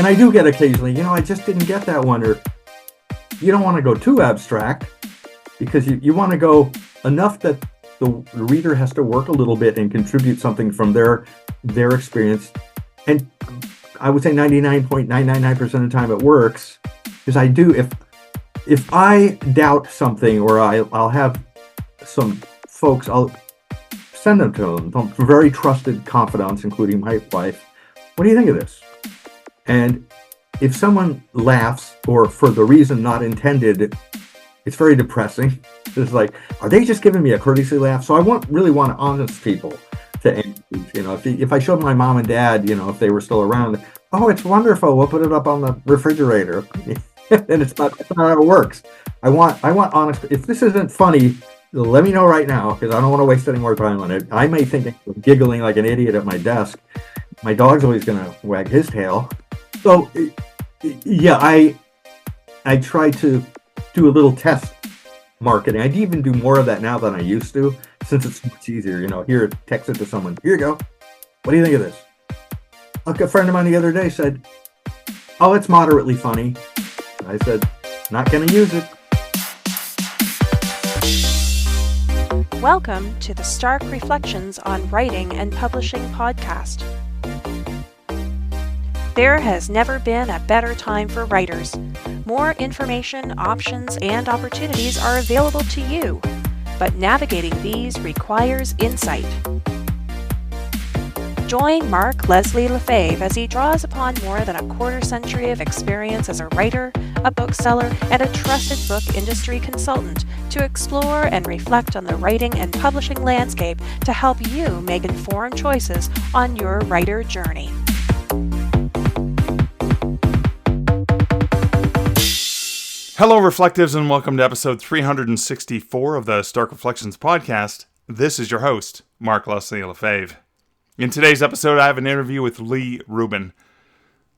And I do get occasionally, I just didn't get that one, or you don't want to go too abstract because you want to go enough that the reader has to work a little bit and contribute something from their experience. And I would say 99.999% of the time it works, because I do, if I doubt something, or I'll have some folks, I'll send them to them from very trusted confidants, including my wife. What do you think of this? And if someone laughs, or for the reason not intended, it's very depressing. It's like, are they just giving me a courtesy laugh? So I really want honest people to engage. If I showed my mom and dad, if they were still around, oh, it's wonderful, we'll put it up on the refrigerator. And it's not how it works. I want honest. If this isn't funny, let me know right now, because I don't want to waste any more time on it. I may think I'm giggling like an idiot at my desk. My dog's always going to wag his tail. So, yeah, I try to do a little test marketing. I even do more of that now than I used to, since it's much easier. Here, text it to someone. Here you go. What do you think of this? A friend of mine the other day said, oh, it's moderately funny. I said, not going to use it. Welcome to the Stark Reflections on Writing and Publishing podcast. There has never been a better time for writers. More information, options, and opportunities are available to you, but navigating these requires insight. Join Mark Leslie Lefebvre as he draws upon more than a quarter century of experience as a writer, a bookseller, and a trusted book industry consultant to explore and reflect on the writing and publishing landscape to help you make informed choices on your writer journey. Hello, Reflectives, and welcome to episode 364 of the Stark Reflections podcast. This is your host, Mark Leslie Lefebvre. In today's episode, I have an interview with Leigh Rubin.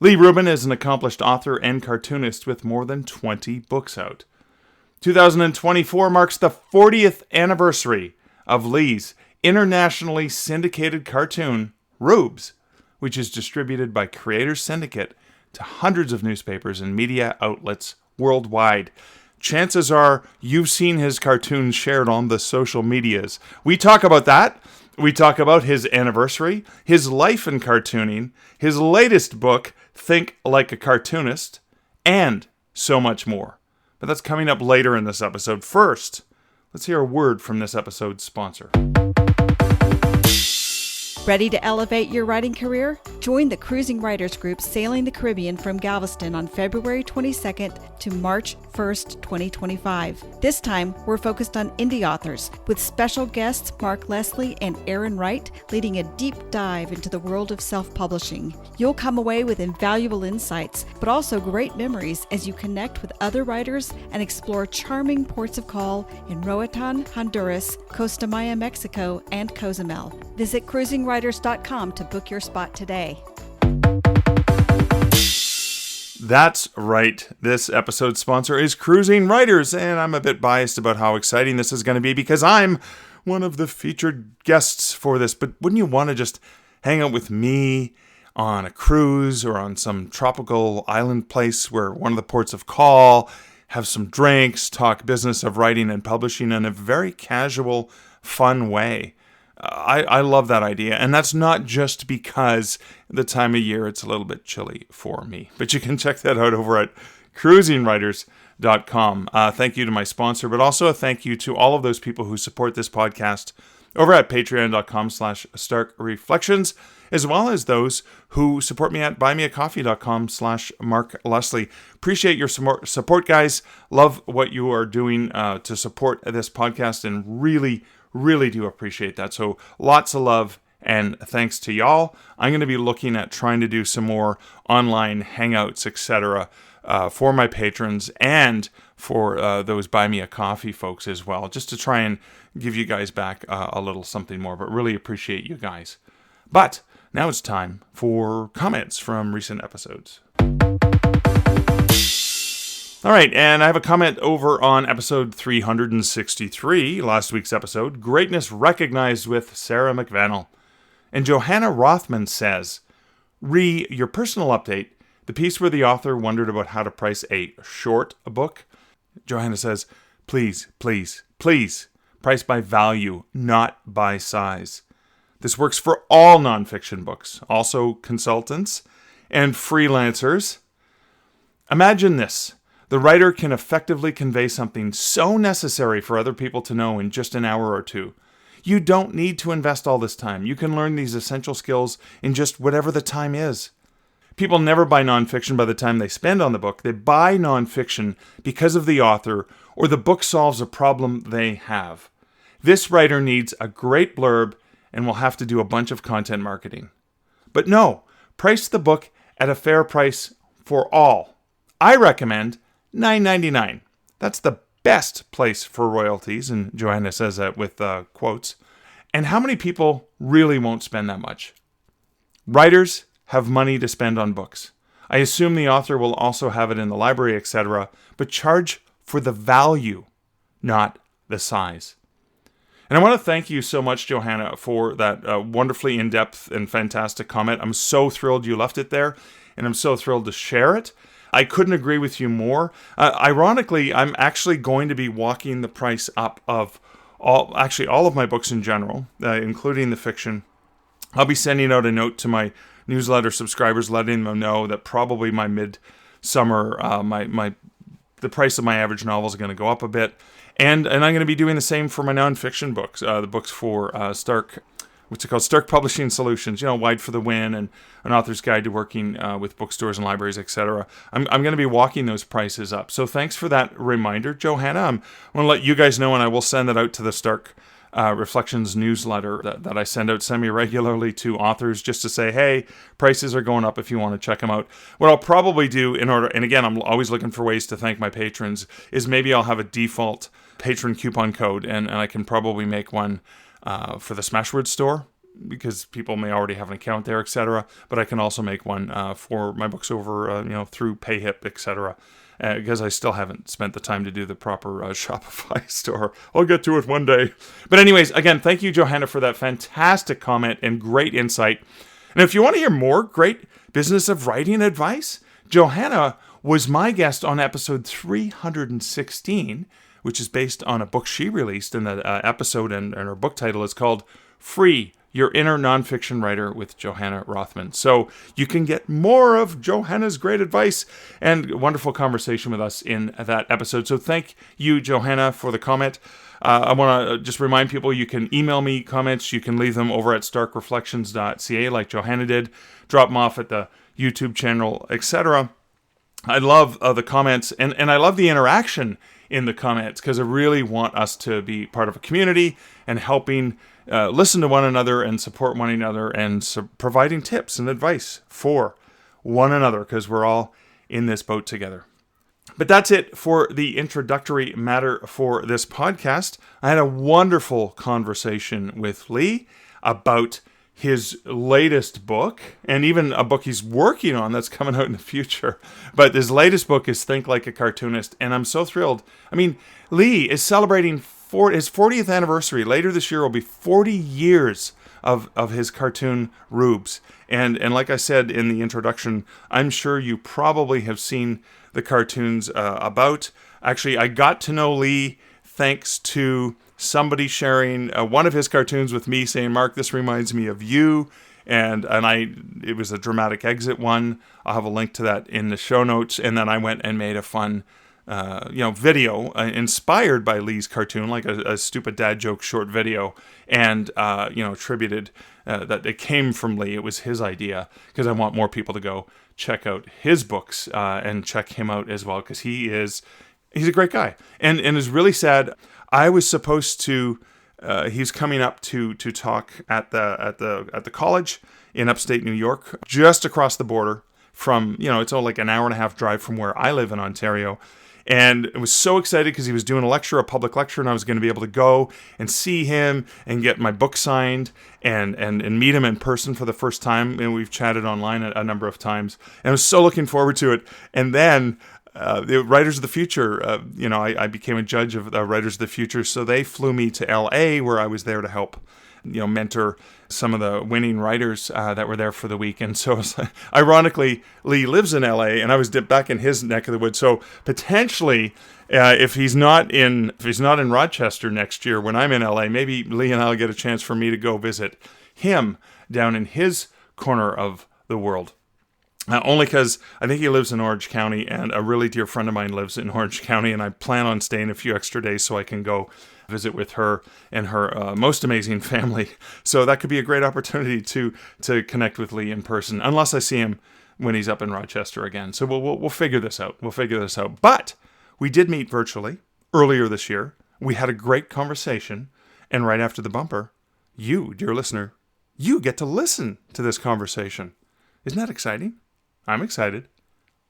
Leigh Rubin is an accomplished author and cartoonist with more than 20 books out. 2024 marks the 40th anniversary of Leigh's internationally syndicated cartoon, Rubes, which is distributed by Creators Syndicate to hundreds of newspapers and media outlets worldwide. Chances are you've seen his cartoons shared on the social medias. We talk about that. We talk about his anniversary, his life in cartooning, his latest book, Think Like a Cartoonist, and so much more. But that's coming up later in this episode. First, let's hear a word from this episode's sponsor. Ready to elevate your writing career? Join the Cruising Writers Group sailing the Caribbean from Galveston on February 22nd to March 1st, 2025. This time, we're focused on indie authors, with special guests Mark Leslie and Aaron Wright leading a deep dive into the world of self-publishing. You'll come away with invaluable insights, but also great memories as you connect with other writers and explore charming ports of call in Roatan, Honduras, Costa Maya, Mexico, and Cozumel. Visit cruisingwriters.com to book your spot today. That's right. This episode's sponsor is Cruising Writers, and I'm a bit biased about how exciting this is going to be because I'm one of the featured guests for this. But wouldn't you want to just hang out with me on a cruise or on some tropical island place where one of the ports of call, have some drinks, talk business of writing and publishing in a very casual, fun way? I love that idea, and that's not just because the time of year it's a little bit chilly for me. But you can check that out over at cruisingwriters.com. Thank you to my sponsor, but also a thank you to all of those people who support this podcast over at patreon.com/starkreflections, as well as those who support me at buymeacoffee.com/Mark Leslie. Appreciate your support, guys. Love what you are doing to support this podcast, and really do appreciate that. So lots of love and thanks to y'all. I'm going to be looking at trying to do some more online hangouts, etc. For my patrons and for those Buy Me a Coffee folks as well, just to try and give you guys back a little something more, but really appreciate you guys. But now it's time for comments from recent episodes. All right, and I have a comment over on episode 363, last week's episode, Greatness Recognized with Sarah McVannell. And Johanna Rothman says, your personal update The piece where the author wondered about how to price a short book, Johanna says, please, please, please, price by value, not by size. This works for all nonfiction books, also consultants and freelancers. Imagine this. The writer can effectively convey something so necessary for other people to know in just an hour or two. You don't need to invest all this time. You can learn these essential skills in just whatever the time is. People never buy nonfiction by the time they spend on the book. They buy nonfiction because of the author or the book solves a problem they have. This writer needs a great blurb and will have to do a bunch of content marketing. But no, price the book at a fair price for all. I recommend $9.99. That's the best place for royalties, and Johanna says that with quotes. And how many people really won't spend that much? Writers have money to spend on books. I assume the author will also have it in the library, etc., but charge for the value, not the size. And I want to thank you so much, Johanna, for that wonderfully in-depth and fantastic comment. I'm so thrilled you left it there, and I'm so thrilled to share it. I couldn't agree with you more. Ironically, I'm actually going to be walking the price up of all of my books in general, including the fiction. I'll be sending out a note to my newsletter subscribers, letting them know that probably my mid-summer, the price of my average novel is going to go up a bit. And I'm going to be doing the same for my nonfiction books, the books for Stark Publishing Solutions, Wide for the Win and An Author's Guide to Working with Bookstores and Libraries, etc. I'm going to be walking those prices up. So thanks for that reminder, Johanna. I'm going to let you guys know, and I will send that out to the Stark Reflections newsletter that I send out semi-regularly to authors just to say, hey, prices are going up if you want to check them out. What I'll probably do and again, I'm always looking for ways to thank my patrons, is maybe I'll have a default patron coupon code, and I can probably make one for the Smashwords store, because people may already have an account there, etc. But I can also make one for my books over, through PayHip, etc. Because I still haven't spent the time to do the proper Shopify store. I'll get to it one day. But anyways, again, thank you, Johanna, for that fantastic comment and great insight. And if you want to hear more great business of writing advice, Johanna was my guest on episode 316, which is based on a book she released. And the episode and her book title is called Free Your Inner Nonfiction Writer with Johanna Rothman. So you can get more of Johanna's great advice and wonderful conversation with us in that episode. So thank you, Johanna, for the comment. I want to just remind people you can email me comments. You can leave them over at starkreflections.ca like Johanna did. Drop them off at the YouTube channel, etc. I love the comments, and I love the interaction in the comments, because I really want us to be part of a community and helping listen to one another and support one another and providing tips and advice for one another, because we're all in this boat together. But that's it for the introductory matter for this podcast. I had a wonderful conversation with Leigh about his latest book, and even a book he's working on that's coming out in the future. But his latest book is Think Like a Cartoonist, and I'm so thrilled. I mean, Leigh is celebrating his 40th anniversary. Later this year will be 40 years of his cartoon Rubes. And like I said in the introduction, I'm sure you probably have seen the cartoons about. Actually, I got to know Leigh thanks to somebody sharing one of his cartoons with me, saying, Mark, this reminds me of you. And it was a dramatic exit one. I'll have a link to that in the show notes. And then I went and made a fun video inspired by Leigh's cartoon, like a stupid dad joke short video, and attributed that it came from Leigh. It was his idea, because I want more people to go check out his books and check him out as well, because he's a great guy, and is really sad. I was supposed to. He's coming up to talk at the college in upstate New York, just across the border from, it's only like an hour and a half drive from where I live in Ontario. And I was so excited because he was doing a public lecture, and I was going to be able to go and see him and get my book signed and meet him in person for the first time. And we've chatted online a number of times, and I was so looking forward to it. And then the Writers of the Future, I became a judge of the Writers of the Future, so they flew me to LA, where I was there to help mentor some of the winning writers that were there for the week. And so, ironically, Leigh lives in LA, and I was back in his neck of the woods. So potentially, if he's not in Rochester next year when I'm in LA, maybe Leigh and I'll get a chance for me to go visit him down in his corner of the world. Only because I think he lives in Orange County, and a really dear friend of mine lives in Orange County, and I plan on staying a few extra days so I can go visit with her and her most amazing family. So that could be a great opportunity to connect with Leigh in person, unless I see him when he's up in Rochester again. So we'll figure this out. But we did meet virtually earlier this year. We had a great conversation, and right after the bumper, you, dear listener, you get to listen to this conversation. Isn't that exciting? I'm excited.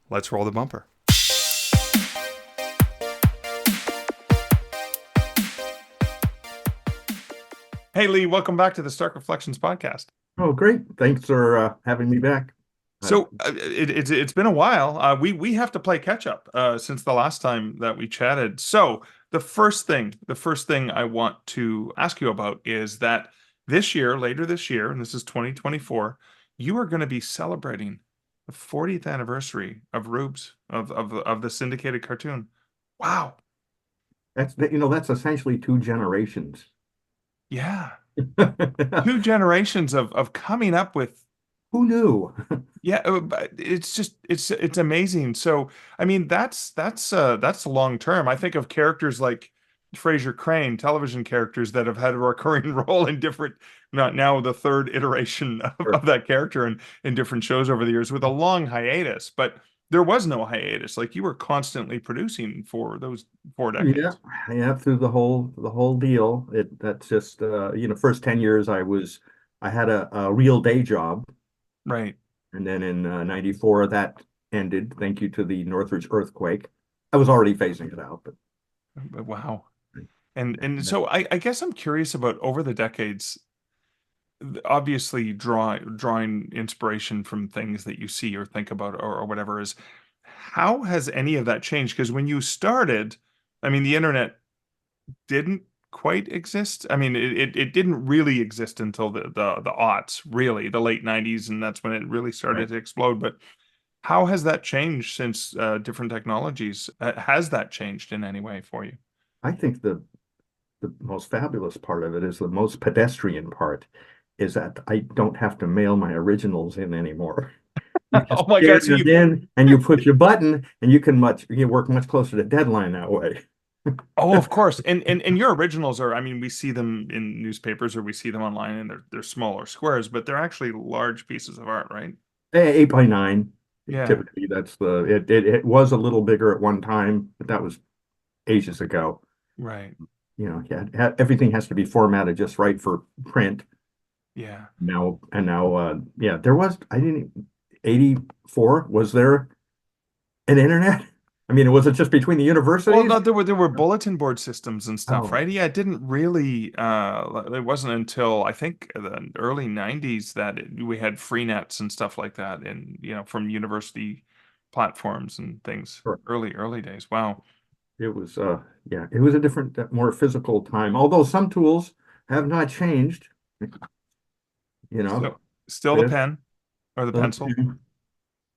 Let's roll the bumper. Hey, Leigh, welcome back to the Stark Reflections podcast. Oh, great. Thanks for having me back. So it's been a while. We have to play catch up since the last time that we chatted. So the first thing I want to ask you about is that later this year, and this is 2024, you are going to be celebrating the 40th anniversary of Rubes, of the syndicated cartoon. Wow. That's essentially 2 generations. Yeah. 2 generations of coming up with. Who knew? Yeah, it's amazing. So, I mean, that's long term. I think of characters like Fraser Crane, television characters that have had a recurring role in different, not now the 3rd iteration of that character in different shows over the years, with a long hiatus. But there was no hiatus. Like, you were constantly producing for those 4 decades. Yeah, through the whole deal. That's just first 10 years I had a real day job. Right. And then in 94 that ended, thank you to the Northridge earthquake. I was already phasing it out, but wow. And so I guess I'm curious about, over the decades, obviously drawing inspiration from things that you see or think about or whatever, is how has any of that changed? Because when you started, I mean, the internet didn't quite exist. I mean, it didn't really exist until the aughts, really, the late 90s, and that's when it really started to explode. But how has that changed since different technologies? Has that changed in any way for you? I think the most fabulous part of it is the most pedestrian part, is that I don't have to mail my originals in anymore. Oh my God! So and you push your button, and you work much closer to deadline that way. Oh, of course. And your originals are, I mean, we see them in newspapers or we see them online, and they're smaller squares, but they're actually large pieces of art, right? 8x9. Yeah. Typically, it was a little bigger at one time, but that was ages ago. Right. Everything has to be formatted just right for print. Yeah. Now, there was, 84, was there an internet? I mean, was it just between the universities? Well, no, there were bulletin board systems and stuff, Oh. right? Yeah, it didn't really, it wasn't until, I think, the early 90s that we had free nets and stuff like that, and, from university platforms and things. Sure. Early days. Wow. It was, it was a different, more physical time, although some tools have not changed. Still the pen or the pencil.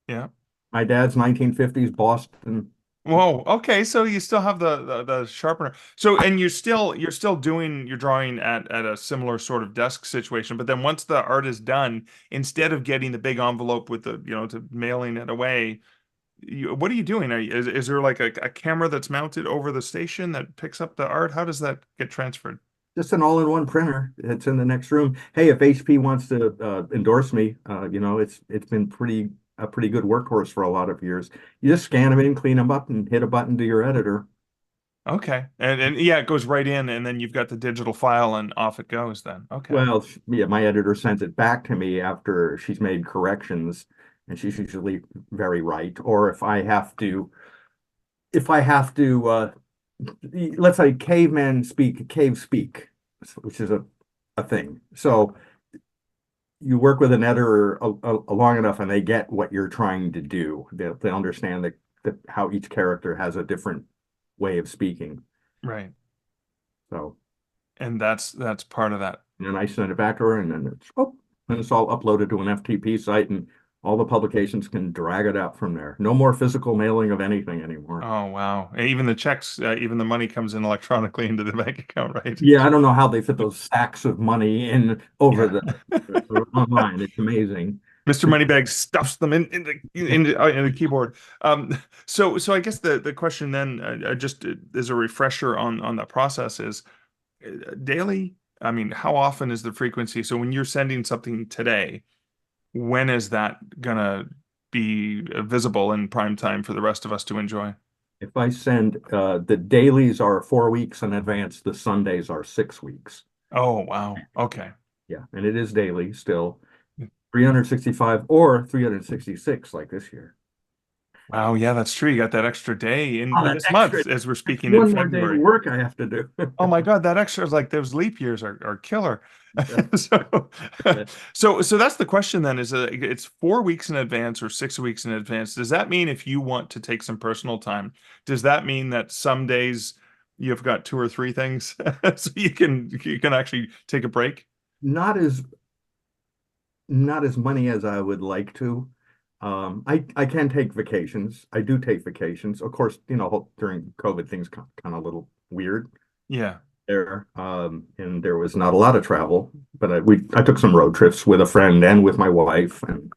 Yeah. My dad's 1950s Boston. Whoa. Okay. So you still have the sharpener. So, and you're doing your drawing at a similar sort of desk situation. But then once the art is done, instead of getting the big envelope with to mailing it away, what are you doing? Is there like a camera that's mounted over the station that picks up the art? How does that get transferred? Just an all-in-one printer. It's in the next room. Hey, if HP wants to endorse me, it's been a pretty good workhorse for a lot of years. You just scan them in, clean them up, and hit a button to your editor. Okay, and yeah, it goes right in, and then you've got the digital file, and off it goes. Then okay. Well, yeah, my editor sends it back to me after she's made corrections, and she's usually very right. Or if I have to, let's say cavemen speak, cave speak, which is a thing. So you work with an editor long enough, and they get what you're trying to do. They understand that how each character has a different way of speaking. Right. So, and that's part of that And then I send it back to her, and then it's all uploaded to an FTP site, and all the publications can drag it out from there. No more physical mailing of anything anymore. Oh, wow. Even the checks, even the money comes in electronically into the bank account, right? Yeah, I don't know how they fit those stacks of money in over Yeah. the online. It's amazing. Mr. Moneybags stuffs them in the keyboard. So I guess the question then, just as a refresher on that process is daily. I mean, how often is the frequency? So when you're sending something today, when is that gonna be visible in prime time for the rest of us to enjoy? If I send the dailies are 4 weeks in advance, the Sundays are 6 weeks. Oh, wow. Okay. Yeah, and it is daily still. 365 or 366 like this year. Wow. Yeah, that's true. You got that extra day in Oh, that this extra, month as we're speaking in one more day of February. work I have to do. Oh my God, that extra is like those leap years are killer. Yeah. So, Yeah. so that's the question then is it's 4 weeks in advance or 6 weeks in advance. Does that mean if you want to take some personal time, does that mean that some days you've got two or three things so you can actually take a break? Not as many as I would like to. I can take vacations. I do take vacations. Of course, during COVID, things kind of a little weird Yeah. there. And there was not a lot of travel, but I took some road trips with a friend and with my wife, and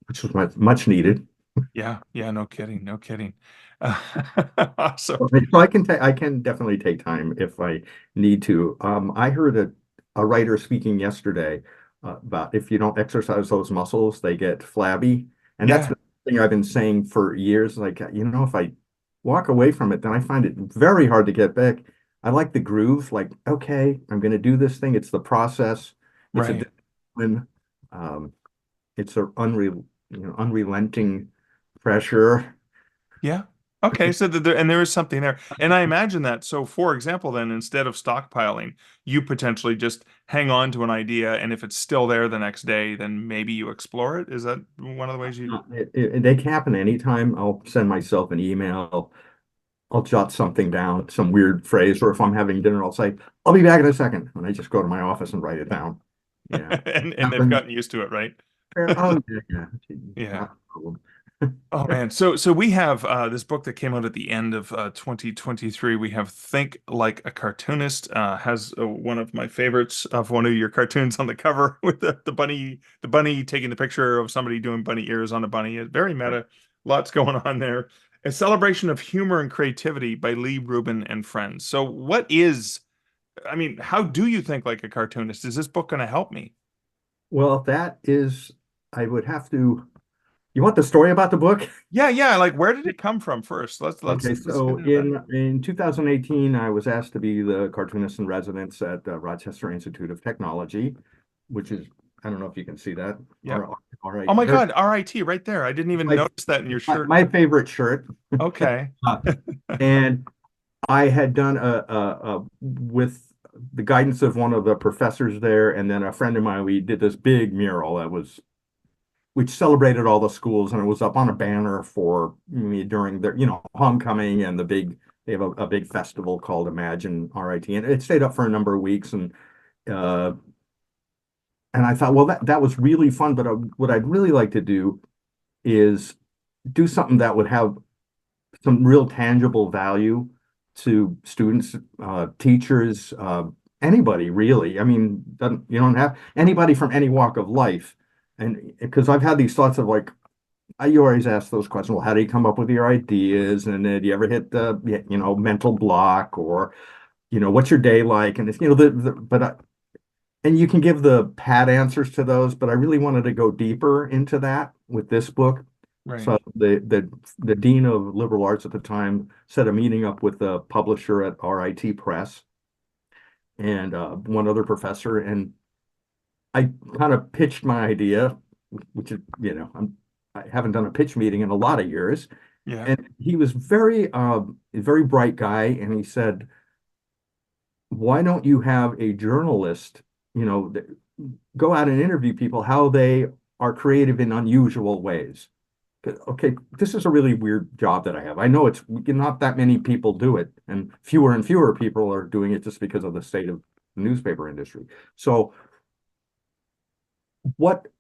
which was much needed. Yeah. Yeah. No kidding. No kidding. Awesome. So I can definitely take time if I need to. I heard a writer speaking yesterday about if you don't exercise those muscles, they get flabby. And that's Yeah. the thing I've been saying for years. Like, if I walk away from it, then I find it very hard to get back. I like the groove, like, okay, I'm going to do this thing. It's the process. It's a Right. discipline. It's a unrelenting pressure. Yeah. Okay. So and there is something there. And I imagine that. So, for example, then instead of stockpiling, you potentially just hang on to an idea. And if it's still there the next day, then maybe you explore it. Is that one of the ways you? They can happen anytime. I'll send myself an email. I'll jot something down, some weird phrase, or if I'm having dinner, I'll say, I'll be back in a second. And I just go to my office and write it down. Yeah. And they've Happen. gotten used to it, right? Oh, yeah, yeah. Yeah. Not a problem. Oh man, so we have this book that came out at the end of 2023. We have Think Like a Cartoonist. Has one of my favorites of one of your cartoons on the cover with the bunny taking the picture of somebody doing bunny ears on a bunny. It's very meta, lots going on there. A celebration of humor and creativity by Leigh Rubin and friends. So I mean, how do you think like a cartoonist? Is this book going to help me? Well, I would have to, you want the story about the book? Yeah. Like, where did it come from first? Let's Okay, get so into that. in 2018, I was asked to be the cartoonist in residence at Rochester Institute of Technology, which is, I don't know if you can see that. Yeah. All right. Oh my God, RIT right there. I didn't even My, notice that in your my, shirt. my favorite shirt. Okay. Uh, and I had done with the guidance of one of the professors there, and then a friend of mine, we did this big mural which celebrated all the schools, and it was up on a banner for me during their, homecoming and they have a big festival called Imagine RIT, and it stayed up for a number of weeks, uh, and I thought, well, that was really fun, but what I'd really like to do is do something that would have some real tangible value to students, teachers, anybody really. I mean, you don't have anybody from any walk of life. And because I've had these thoughts of like, you always ask those questions. Well, how do you come up with your ideas? And then do you ever hit the, mental block, or, what's your day like? And it's, and you can give the pat answers to those, but I really wanted to go deeper into that with this book. Right. So the dean of liberal arts at the time set a meeting up with the publisher at RIT Press and one other professor, and I kind of pitched my idea, which is, I haven't done a pitch meeting in a lot of years, Yeah. and he was very bright guy, and he said, "Why don't you have a journalist, go out and interview people how they are creative in unusual ways?" Okay, this is a really weird job that I have. I know not that many people do it, and fewer people are doing it just because of the state of the newspaper industry. So what, what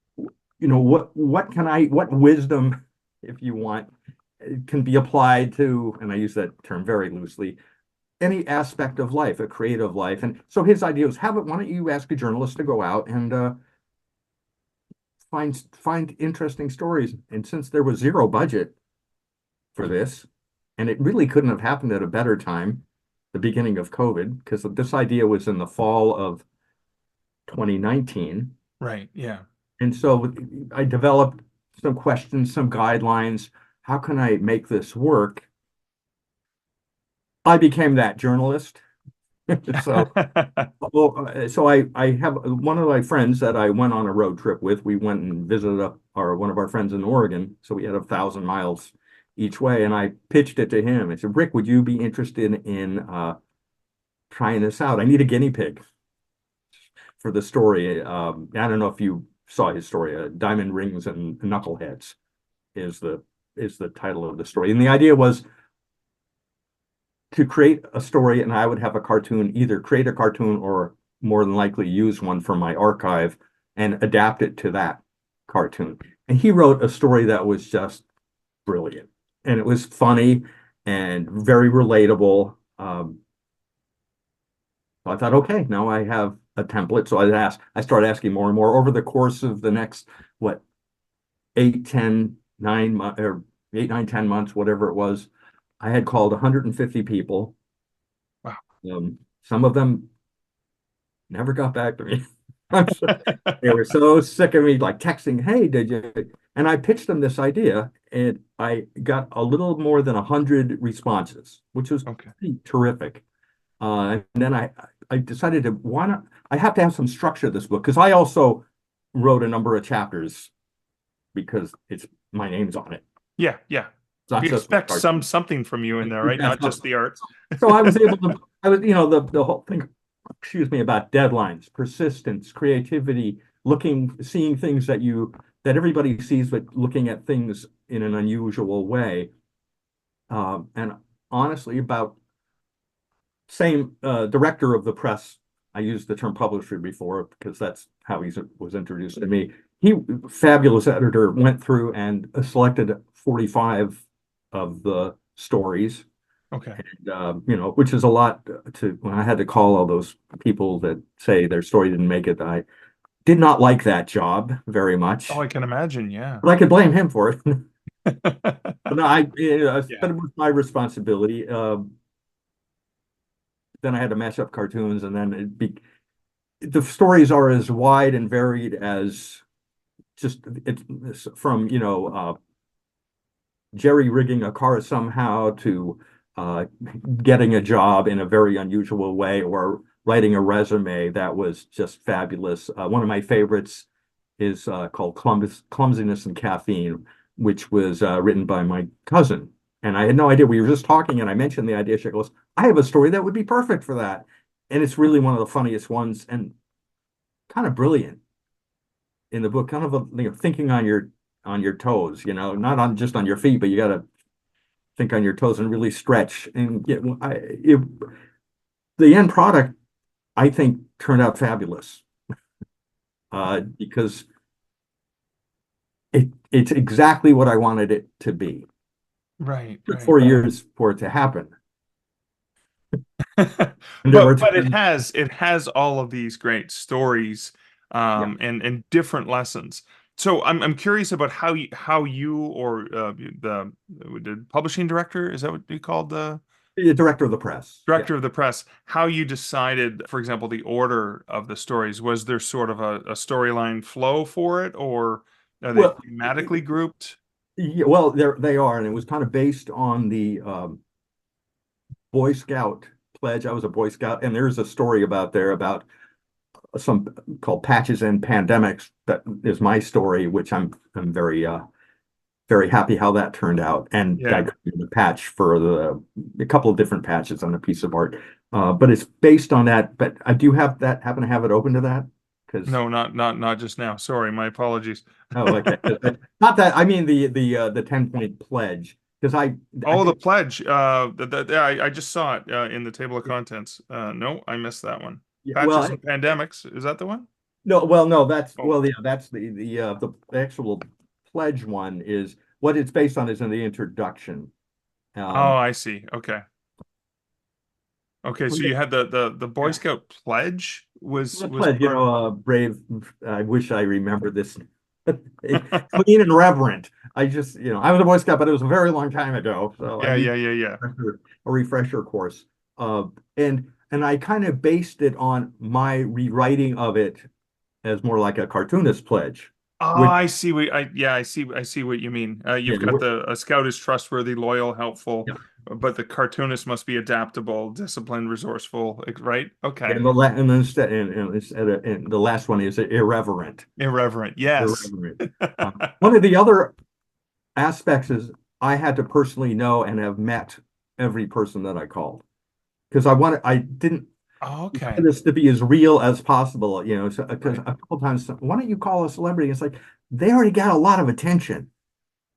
wisdom, if you want, can be applied to, and I use that term very loosely, any aspect of life, a creative life. And so his idea was, why don't you ask a journalist to go out and find interesting stories. And since there was zero budget for this, and it really couldn't have happened at a better time, the beginning of COVID, because this idea was in the fall of 2019. Right. Yeah. And so I developed some questions, some guidelines. How can I make this work? I became that journalist. So, I have one of my friends that I went on a road trip with. We went and visited one of our friends in Oregon. So we had 1,000 miles each way, and I pitched it to him. I said, Rick, would you be interested in trying this out? I need a guinea pig for the story. I don't know if you saw his story. Diamond Rings and Knuckleheads is the title of the story, and the idea was to create a story, and I would have a cartoon, either create a cartoon or more than likely use one from my archive and adapt it to that cartoon. And he wrote a story that was just brilliant, and it was funny and very relatable. So I thought, okay, now I have a template. So I started asking more and more over the course of the next, 8, 9 months, 10 months, whatever it was. I had called 150 people. Wow. Some of them never got back to me. They were so sick of me, like texting, hey, did you? And I pitched them this idea, and I got a little more than 100 responses, which was pretty terrific. And then I decided I have to have some structure to this book, because I also wrote a number of chapters because my name's on it. Yeah, yeah. We expect something from you in there, right? Not just the art. So I was able to, the whole thing, about deadlines, persistence, creativity, seeing things that everybody sees, but looking at things in an unusual way. And honestly, about same director of the press, I used the term publisher before because that's how he was introduced to me. Fabulous editor, went through and selected 45 of the stories. Okay. And, which is a lot when I had to call all those people that say their story didn't make it. I did not like that job very much. Oh, I can imagine. Yeah. But I could blame him for it. But no, but it was my responsibility. Then I had to mash up cartoons, and then the stories are as wide and varied as it's from, jerry rigging a car somehow to getting a job in a very unusual way, or writing a resume that was just fabulous. One of my favorites is called Clumsiness and Caffeine, which was written by my cousin. And I had no idea. We were just talking, and I mentioned the idea. She goes, I have a story that would be perfect for that. And it's really one of the funniest ones, and kind of brilliant in the book, kind of thinking on your toes, not just on your feet, but you got to think on your toes and really stretch. And the end product, I think, turned out fabulous because it's exactly what I wanted it to be. Right. It took 4 years for it to happen. But it has all of these great stories and different lessons. So I'm curious about how you or the publishing director, is that what you called the director of the press? Director of the press. How you decided, for example, the order of the stories? Was there sort of a storyline flow for it, or are they thematically grouped? Yeah, well, they are, and it was kind of based on the Boy Scout pledge. I was a Boy Scout, and there's a story about some called Patches and Pandemics. That is my story, which I'm very very happy how that turned out. And I got the patch for a couple of different patches on a piece of art, but it's based on that. But I do happen to have it open to that. No, not just now. Sorry, my apologies. Oh, okay. Not that. I mean the 10-point pledge, because the pledge. I just saw it in the table of contents. No, I missed that one. Yeah, Patches and Pandemics. Is that the one? no, well, no, Oh, that's the actual pledge one is what it's based on is in the introduction. oh, Um, I see. Okay. Okay, so you had the Boy yeah, Scout pledge was the was pledge, part of brave. I wish I remembered this. Clean and reverent. I just, I was a Boy Scout, but it was a very long time ago, so I yeah, need yeah, yeah, yeah. a refresher course. Uh, and I kind of based it on my rewriting of it as more like a cartoonist pledge, Oh, which I see what I see what you mean. yeah, You've got a scout is trustworthy, loyal, helpful, yeah. but the cartoonist must be adaptable, disciplined, resourceful, like, right? Okay. And instead, and the last one is irreverent. Irreverent. Yes. Irreverent. One of the other aspects is I had to personally know and have met every person that I called because I didn't Okay. want this to be as real as possible, because Right. a couple times, why don't you call a celebrity? It's like they already got a lot of attention.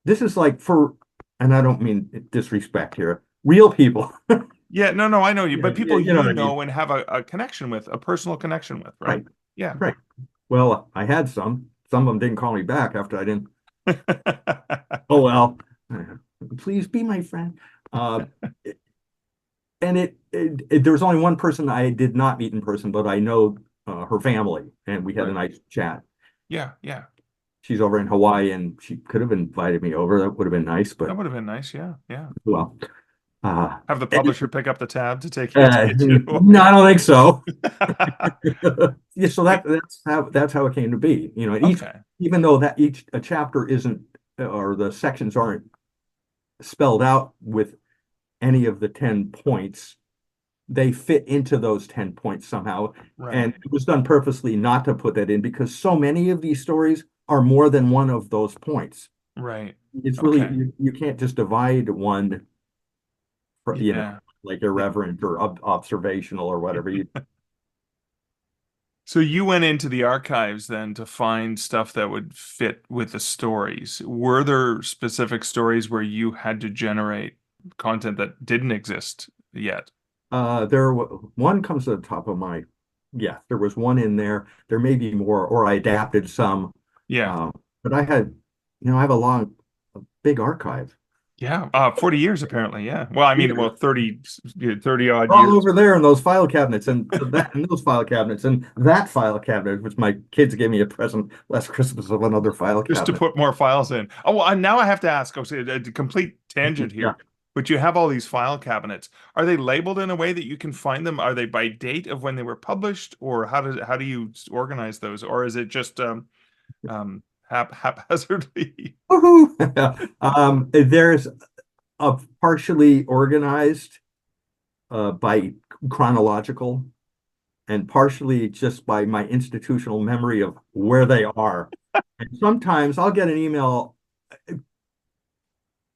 This is like and I don't mean disrespect here, real people. Yeah, no, I know you, Yeah, but people you know you what I mean? know and have a connection with, a personal connection with, right? Right, Yeah. right. Well, I had some. Some of them didn't call me back after I didn't. Oh well, please be my friend. Uh, and there was only one person I did not meet in person, but I know her family, and we had a Right. nice chat. Yeah, yeah. She's over in Hawaii, and she could have invited me over. That would have been nice, That but would have been nice. Yeah, yeah. well, uh, Have the and, publisher pick up the tab to take you to no, Hawaii. I don't think so. Yeah, so that's how it came to be. Okay. Even though that each a chapter isn't or the sections aren't spelled out with any of the 10 points, they fit into those 10 points somehow. Right. And it was done purposely not to put that in because so many of these stories are more than one of those points. Right. It's really, Okay. you can't just divide one, Yeah. like irreverent or observational or whatever. So you went into the archives then to find stuff that would fit with the stories. Were there specific stories where you had to generate content that didn't exist yet? One comes to the top of yeah, there was one in there. There may be more, or I adapted some. Yeah. Um, but I have a big archive. Yeah. 40 years apparently. Yeah. Well, I mean, Yeah. well, 30 odd All years. over there in those file cabinets and those file cabinets and that file cabinet, which my kids gave me a present last Christmas of another file Just to cabinet. put more files in. Oh, well, now I have to ask, a complete tangent Yeah. here. But you have all these file cabinets. Are they labeled in a way that you can find them? Are they by date of when they were published, or how do you organize those, or is it just haphazardly? Woohoo! There's a partially organized by chronological and partially just by my institutional memory of where they are. And sometimes I'll get an email.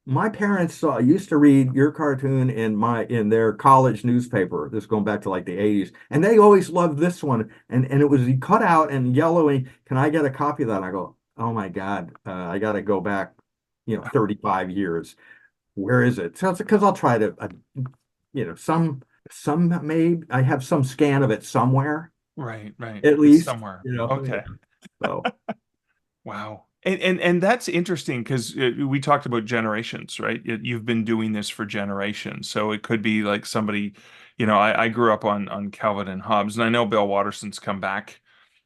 My parents used to read your cartoon in their college newspaper. This is going back to like the 80s, and they always loved this one. And it was cut out and yellowing. Can I get a copy of that? And I go, oh my God, I got to go back, 35 years. Where is it? So it's because I'll try to, some may I have some scan of it somewhere Right, right. at It's least, somewhere. yeah. Okay. So Wow. And that's interesting because we talked about generations, right? You've been doing this for generations. So it could be like somebody, I grew up on Calvin and Hobbes, and I know Bill Watterson's come back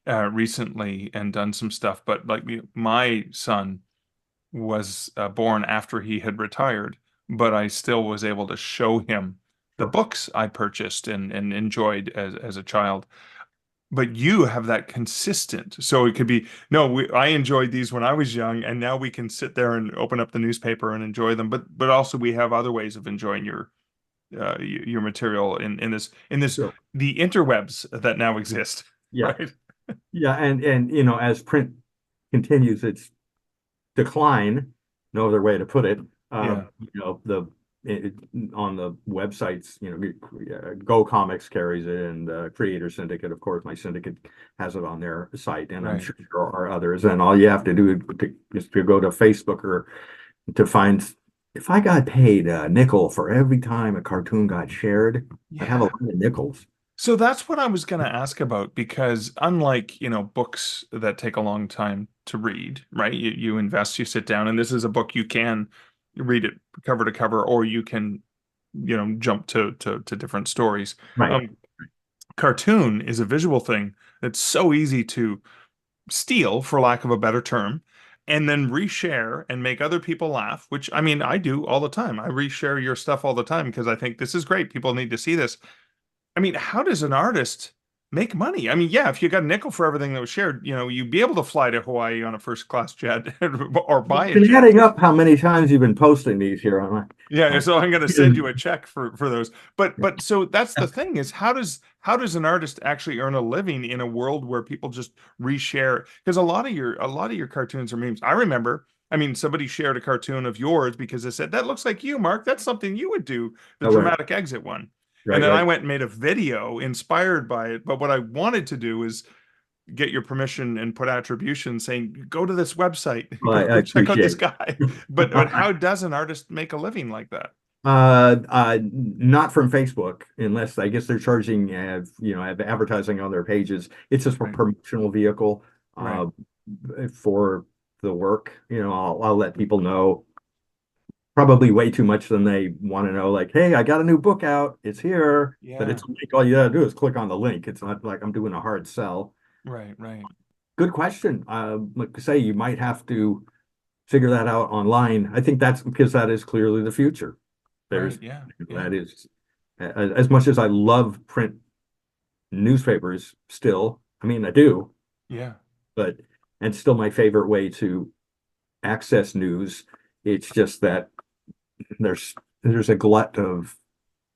recently and done some stuff, but like my son was born after he had retired, but I still was able to show him the sure. books I purchased and enjoyed as a child. But you have that consistent. So it could be, no, I enjoyed these when I was young, and now we can sit there and open up the newspaper and enjoy them. But also we have other ways of enjoying your material in this Sure. the interwebs that now exist, Yeah. right? Yeah. And as print continues its decline, no other way to put it, Yeah, the on the websites, Go Comics carries it, and Creators Syndicate, of course, my syndicate has it on their site, and I'm right. sure there are others. And all you have to do is to go to Facebook or to find. If I got paid a nickel for every time a cartoon got shared, I'd have a Yeah. lot of nickels. So that's what I was going to ask about, because unlike, books that take a long time to read, right? You invest, you sit down, and this is a book you can read it cover to cover, or you can, jump to different stories. Right. Um, Cartoon is a visual thing that's so easy to steal, for lack of a better term, and then reshare and make other people laugh, which I mean, I do all the time. I reshare your stuff all the time because I think this is great. People need to see this. I mean, how does an artist make money? I mean, yeah, if you got a nickel for everything that was shared, you'd be able to fly to Hawaii on a first class jet or buy a Been jet. adding up how many times you've been posting these here on Yeah, my. so I'm going to send you a check for those. But so that's the thing, is how does an artist actually earn a living in a world where people just reshare? Because a lot of your cartoons are memes. I remember, I mean, somebody shared a cartoon of yours because they said, that looks like you, Mark. That's something you would do, the Oh, right, dramatic exit one. And right, then I right. went and made a video inspired by it. But what I wanted to do is get your permission and put attribution saying, go to this website, Well, I go check out this appreciate guy. it. But how does an artist make a living like that? Not from Facebook, unless I guess they're charging, have advertising on their pages. It's just a Right, promotional vehicle, right. uh, for the work. I'll let people know probably way too much than they want to know. Like, hey, I got a new book out. It's here, but Yeah, it's a link. All you gotta do is click on the link. It's not like I'm doing a hard sell. right, right, Good question. Like I say, you might have to figure that out online. I think that's because that is clearly the future. right. There's Yeah, yeah, that is as much as I love print newspapers still. I mean, I do, yeah. but and still my favorite way to access news. It's just that there's there's a glut of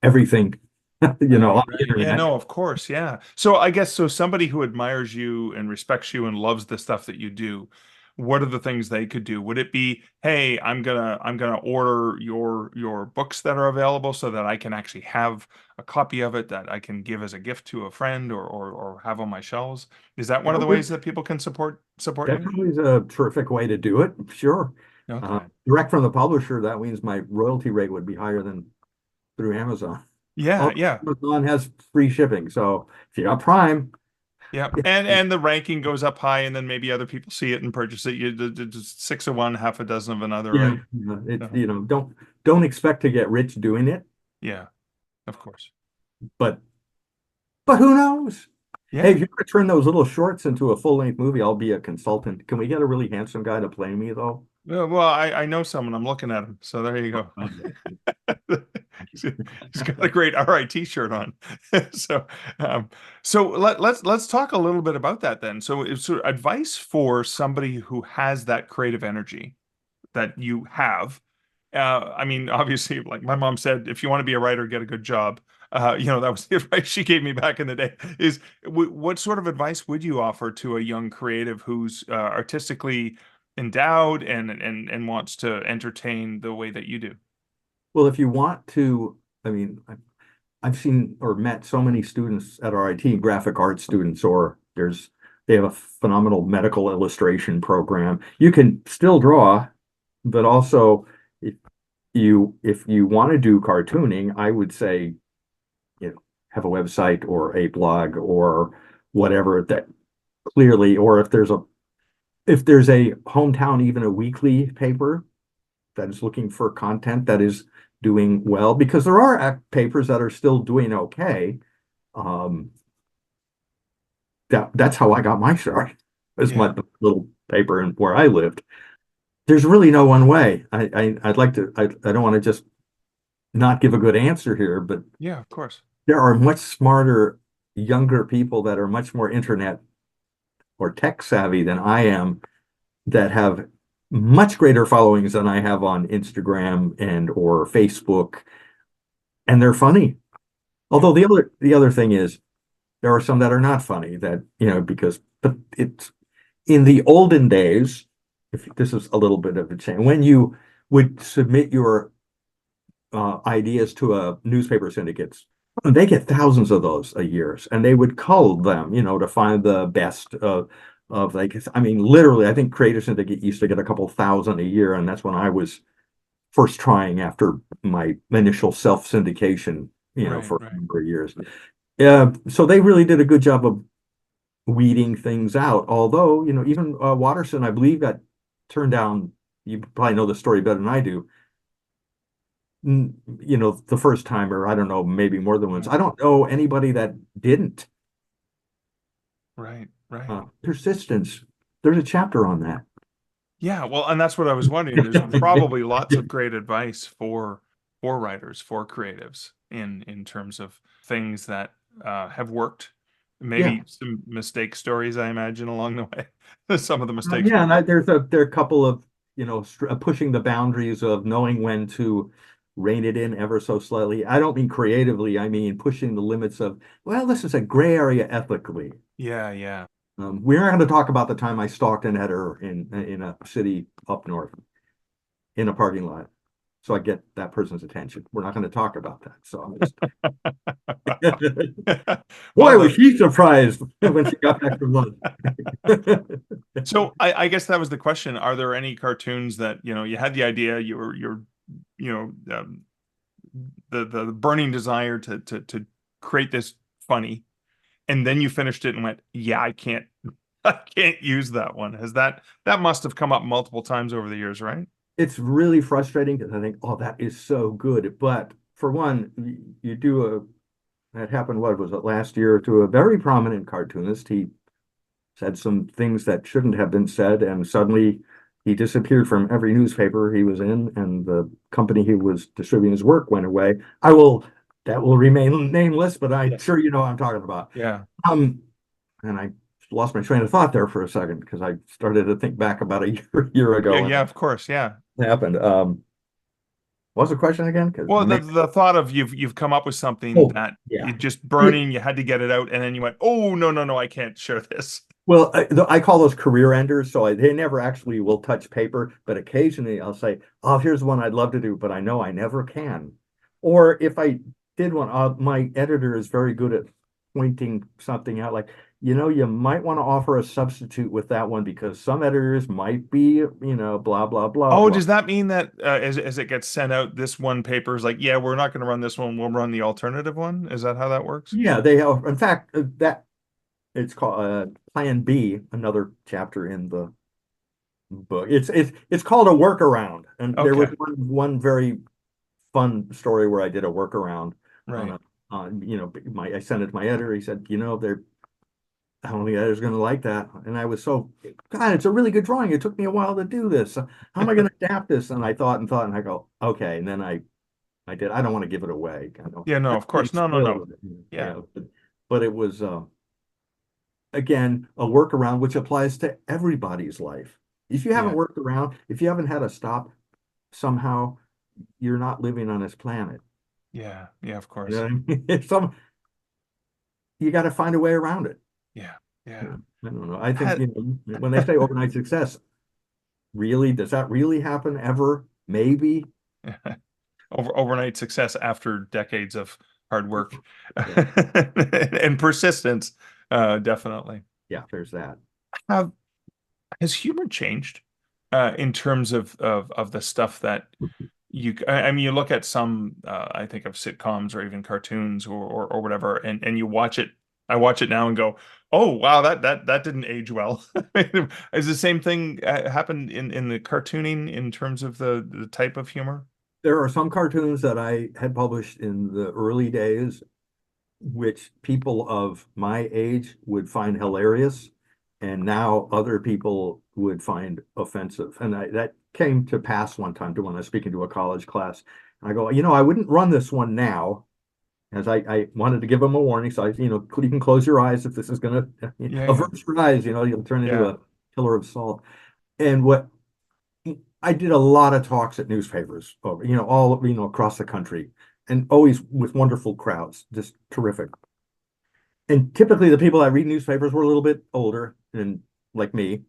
everything, on Right, the right. Yeah, internet. no, of course. Yeah. So I guess, so somebody who admires you and respects you and loves the stuff that you do, what are the things they could do? Would it be, hey, I'm gonna order your books that are available so that I can actually have a copy of it that I can give as a gift to a friend, or have on my shelves? Is that one of That the would ways that people can support you? definitely is a terrific way to do it. Sure. Okay. Direct from the publisher, that means my royalty rate would be higher than through Amazon. Yeah, Although yeah. Amazon has free shipping, so if you got Prime, Yeah, and the ranking goes up high, and then maybe other people see it and purchase it. Just six of one, half a dozen of another, yeah, right? it's So, don't expect to get rich doing it, yeah, of course. but who knows? Hey, Yeah. if you want to turn those little shorts into a full-length movie, I'll be a consultant. Can we get a really handsome guy to play me though? Well, I know someone. I'm looking at him. So there you go. He's got a great RIT shirt on. So, um, so let's talk a little bit about that then. So advice for somebody who has that creative energy that you have. I mean, obviously, like my mom said, if you want to be a writer, get a good job. That was the advice she gave me back in the day. Is what sort of advice would you offer to a young creative who's artistically endowed and wants to entertain the way that you do? Well, if you want to, I mean, I've seen or met so many students at RIT, graphic art students, or they have a phenomenal medical illustration program. You can still draw, but also if you want to do cartooning, I would say, have a website or a blog or whatever that clearly, or if there's a hometown, even a weekly paper that is looking for content that is doing well, because there are papers that are still doing okay. Um, that's how I got my start. As my Yeah, little paper and where I lived. There's really no one way. I'd like to. I don't want to just not give a good answer here, but yeah, of course. there are much smarter, younger people that are much more internet or tech savvy than I am, that have much greater followings than I have on Instagram and or Facebook, and they're funny. Yeah, Although the other thing is there are some that are not funny, that because but it's in the olden days, if this is a little bit of a change, when you would submit your ideas to a newspaper syndicates, they get thousands of those a year, and they would cull them, to find the best of like, I mean, literally, I think Creators Syndicate used to get a couple thousand a year, and that's when I was first trying after my initial self syndication, right, for a right. number of years. So they really did a good job of weeding things out. Although, even Watterson, I believe, got turned down. You probably know the story better than I do. The first time, or I don't know, maybe more than once. I don't know anybody that didn't. Right, right. Persistence. There's a chapter on that. Yeah, well, and that's what I was wondering. There's probably lots of great advice for writers, for creatives in terms of things that have worked. Yeah. Maybe some mistake stories, I imagine, along the way. Some of the mistakes. Yeah, and there are a couple of, pushing the boundaries of knowing when to rein it in ever so slightly. I don't mean creatively, I mean pushing the limits of, well, this is a gray area ethically. Yeah, yeah. We're not going to talk about the time I stalked an editor in a city up north in a parking lot. So I get that person's attention. We're not going to talk about that. So I'm just boy, Well, was she surprised when she got back from lunch. so I guess that was the question. Are there any cartoons that, you had the idea, you're the burning desire to create this funny, and then you finished it and went, yeah, I can't use that one. That must have come up multiple times over the years, right? It's really frustrating because I think, oh, that is so good. But for one, you do that happened, what was it, last year, to a very prominent cartoonist. He said some things that shouldn't have been said, and suddenly he disappeared from every newspaper he was in, and the company he was distributing his work went away. That will remain nameless, but I'm sure you know what I'm talking about. Yeah. And I lost my train of thought there for a second because I started to think back about a year ago Yeah, when yeah, of course, yeah. it happened. What was the question again? Well, the thought of you've come up with something that Yeah. you just burning, you had to get it out, and then you went, oh, no, no, no, I can't share this. Well, I call those career enders, so they never actually will touch paper, but occasionally I'll say, "Oh, here's one I'd love to do, but I know I never can." Or if I did one, my editor is very good at pointing something out, like, you might want to offer a substitute with that one because some editors might be, blah blah blah Oh, blah. does that mean that as it gets sent out, this one paper is like, yeah, we're not going to run this one, we'll run the alternative one? Is that how that works? Yeah, they have. In fact, that it's called Plan B, another chapter in the book. It's called a workaround, and there was Okay, one very fun story where I did a workaround. right. I sent it to my editor. He said, I don't think the editor's going to like that. And I was God, it's a really good drawing. It took me a while to do this. How am I going to adapt this? And I thought, and I go, okay. And then I did. I don't want to give it away. Yeah, no, of course. No, no, no. Yeah. But it was again a workaround which applies to everybody's life. If you haven't Yeah. worked around, if you haven't had a stop somehow, you're not living on this planet. Yeah, yeah, of You course. know what I mean? You got to find a way around it. Yeah, yeah. I don't know. I think, Had- when they say overnight success, really, does that really happen ever? Maybe. Overnight success after decades of hard work and persistence, definitely. Yeah, there's that. Have Has humor changed in terms of the stuff that I mean, you look at some, I think of sitcoms or even cartoons or whatever, and you watch it. I watch it now and go, oh wow, that didn't age well. Is the same thing happened in the cartooning in terms of the type of humor? There are some cartoons that I had published in the early days, which people of my age would find hilarious, and now other people would find offensive. And that came to pass one time when I was speaking to a college class. And I go, I wouldn't run this one now, as I wanted to give them a warning. So you can close your eyes if this is going to Yeah, yeah, avert your eyes. You'll turn into yeah, a pillar of salt. And what I did a lot of talks at newspapers over, all, across the country, and always with wonderful crowds, just terrific. And typically the people that read newspapers were a little bit older and like me,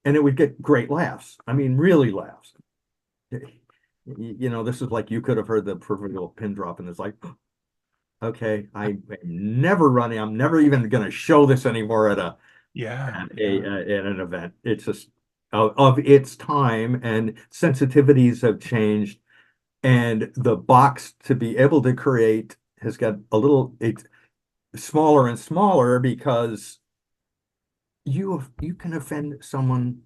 and it would get great laughs. I mean, really laughs. This is like you could have heard the proverbial pin drop, and it's like, okay, I'm never running. I'm never even going to show this anymore at yeah, at an event. It's just of its time, and sensitivities have changed, and the box to be able to create has got a little smaller and smaller because you can offend someone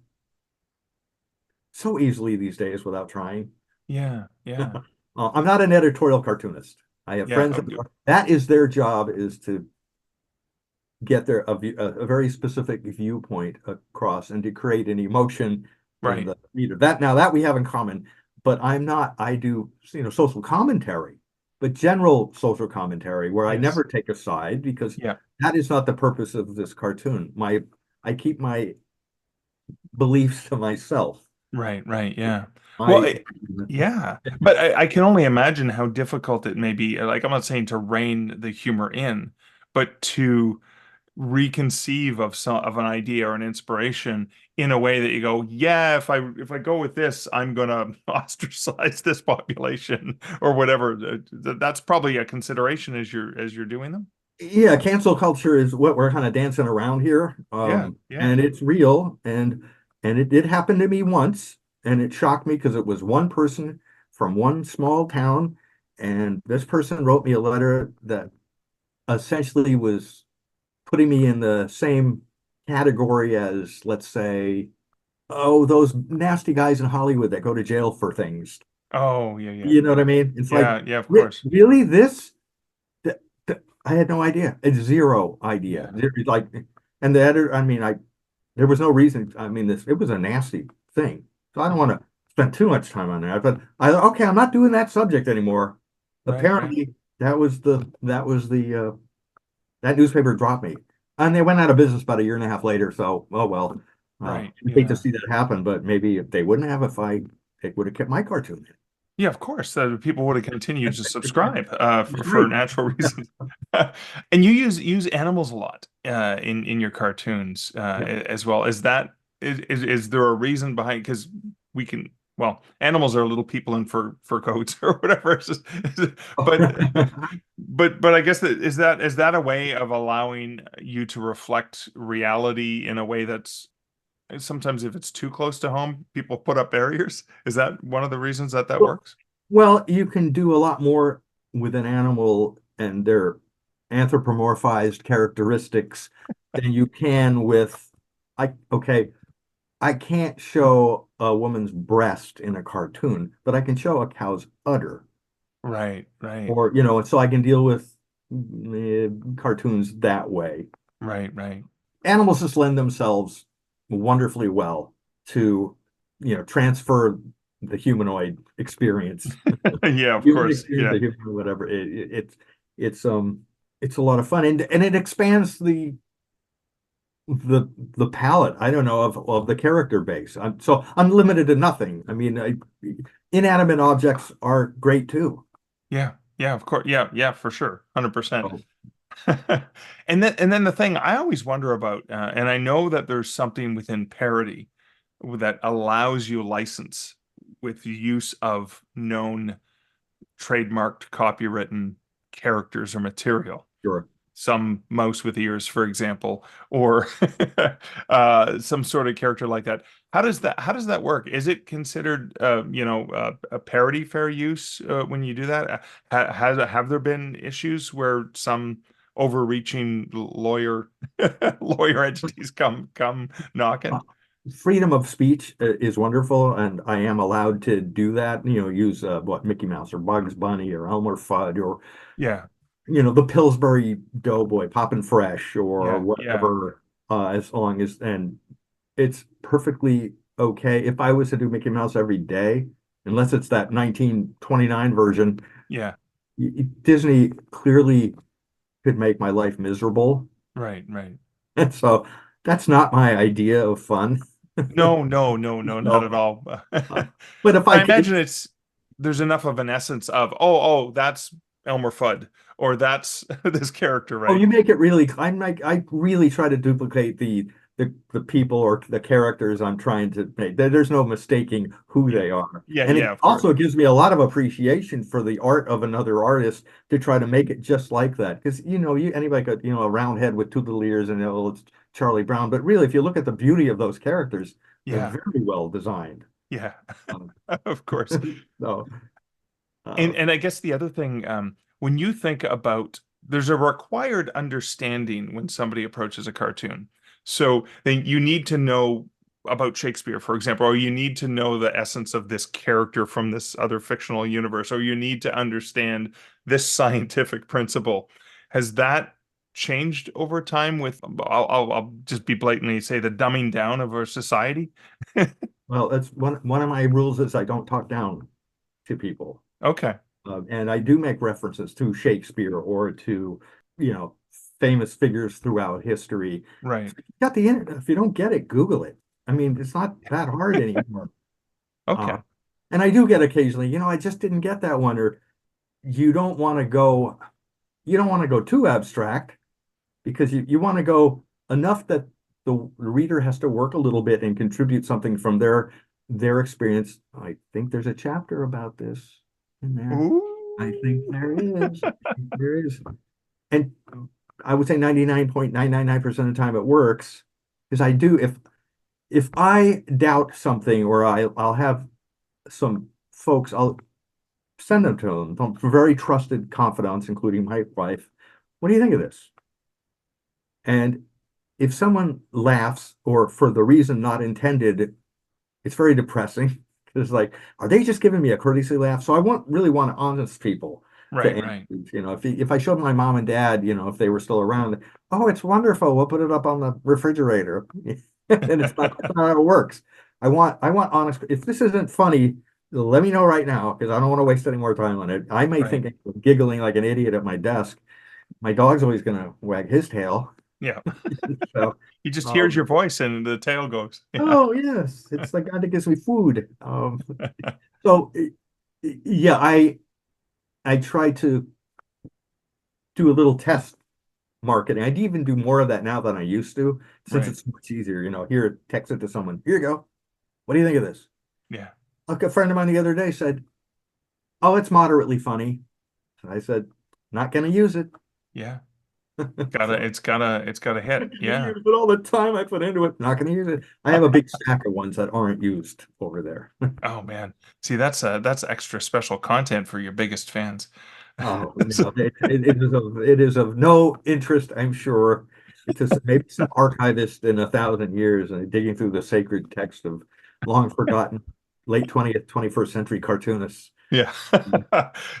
so easily these days without trying. Yeah, yeah, I'm not an editorial cartoonist. I have yeah. friends that are. That is their job, is to get a very specific viewpoint across and to create an emotion in Right. the reader. That we have in common, but I'm not. I do, social commentary, but general social commentary where I Yes. never take a side because Yeah. that is not the purpose of this cartoon. I keep my beliefs to myself. Right, right, yeah. Well, I yeah, but I can only imagine how difficult it may be. Like, I'm not saying to rein the humor in, but to reconceive of an idea or an inspiration in a way that you go, yeah, if I go with this, I'm gonna ostracize this population or whatever. That's probably a consideration as you're doing them. Yeah, cancel culture is what we're kind of dancing around here. Yeah, yeah. And it's real, and it did happen to me once, and it shocked me because it was one person from one small town, and this person wrote me a letter that essentially was putting me in the same category as, let's say, oh, those nasty guys in Hollywood that go to jail for things. Oh, yeah, yeah, You know what I mean? It's like, yeah, yeah. Of course. really this? I had no idea. It's zero idea. Yeah, Like, and the editor, I mean, there was no reason. I mean, it was a nasty thing. So I don't want to spend too much time on that. But okay, I'm not doing that subject anymore. right, right, Apparently, that newspaper dropped me, and they went out of business about a year and a half later. So, oh well. right. I hate to Yeah. see that happen, but maybe if they wouldn't have, if it would have kept my cartoon. Yeah, of course. People would have continued to subscribe for Right. natural reasons. And you use animals a lot in your cartoons Yeah. as well. Is there a reason behind? Because we can, well, animals are little people in fur coats or whatever. But but I guess is that a way of allowing you to reflect reality in a way that's sometimes if it's too close to home, people put up barriers. Is that one of the reasons that Well, works? well, you can do a lot more with an animal and their anthropomorphized characteristics than you can with, okay, I can't show a woman's breast in a cartoon, but I can show a cow's udder. Right, right, Or, and so I can deal with cartoons that way. right, right. Animals just lend themselves wonderfully well to, transfer the humanoid experience. Yeah, of Human course. experience, Yeah, the human, whatever. It's it's a lot of fun, and it expands the palette. I don't know of the character base. I'm limited to nothing. I mean, inanimate objects are great too. yeah, yeah, of course. Yeah, yeah, for sure. 100%. So, And then the thing I always wonder about, and I know that there's something within parody that allows you license with the use of known trademarked, copywritten characters or material. sure. Some mouse with ears, for example, or some sort of character like that. How does that work? Is it considered a parody fair use when you do that? Have there been issues where some overreaching lawyer entities come knocking? Uh, Freedom of speech is wonderful, and I am allowed to do that. Use what, Mickey Mouse or Bugs Bunny or Elmer Fudd or Yeah, the Pillsbury Doughboy, Poppin' Fresh or yeah, yeah, whatever, as long as, and it's perfectly okay. If I was to do Mickey Mouse every day, unless it's that 1929 version, yeah. Disney clearly could make my life miserable. Right, right. And so that's not my idea of fun. No, no, no, no, not at No. all. Uh, but if I I could, imagine there's enough of an essence of oh that's Elmer Fudd or that's this character, oh, right? you make it really, I really try to duplicate the people or the characters I'm trying to make. There's no mistaking who Yeah, they are. yeah, And yeah, it of course. also gives me a lot of appreciation for the art of another artist to try to make it just like that. Because, anybody could, a round head with two little ears and it's Charlie Brown. But really, if you look at the beauty of those characters, they're Yeah, very well designed. yeah, Um, of course. so, And uh, and I guess the other thing, when you think about there's a required understanding when somebody approaches a cartoon. So then you need to know about Shakespeare, for example, or you need to know the essence of this character from this other fictional universe, or you need to understand this scientific principle. Has that changed over time with, I'll just be blatantly say, the dumbing down of our society? Well, that's one of my rules is I don't talk down to people. Okay. And I do make references to Shakespeare or to, you know, famous figures throughout history. Right. If you got the internet, if you don't get it, Google it. I mean, it's not that hard anymore. Okay. And I do get occasionally, I just didn't get that one, or you don't want to go, you don't want to go too abstract because you want to go enough that the reader has to work a little bit and contribute something from their experience. I think there's a chapter about this in there. Ooh. I think there is. There is. And I would say 99.999% of the time it works because I do, if I doubt something or I'll have some folks, I'll send them to them, very trusted confidants, including my wife. What do you think of this? And if someone laughs or for the reason not intended, it's very depressing. It's like, are they just giving me a courtesy laugh? So I really want honest people to Right. answer. If I showed my mom and dad, if they were still around, oh, it's wonderful. We'll put it up on the refrigerator. And it's not how it works. I want honest. If this isn't funny, let me know right now because I don't want to waste any more time on it. I may think I'm giggling like an idiot at my desk. My dog's always gonna wag his tail. Yeah. So He just hears your voice and the tail goes. Yeah. oh yes, it's the guy that gives me food. So yeah, I try to do a little test marketing. I even do more of that now than I used to, since Right. it's much easier. Here, text it to someone. Here you go. What do you think of this? Yeah. Like a friend of mine the other day said, "Oh, it's moderately funny." I said, "Not gonna use it." Yeah. It's gotta hit. Yeah. Use it all the time I put into it. Not gonna use it. I have a big stack of ones that aren't used over there. Oh man. See, that's extra special content for your biggest fans. Oh, no, it is of no interest, I'm sure. It's just maybe some archivist in 1,000 years and digging through the sacred text of long forgotten late 20th, 21st century cartoonists. Yeah.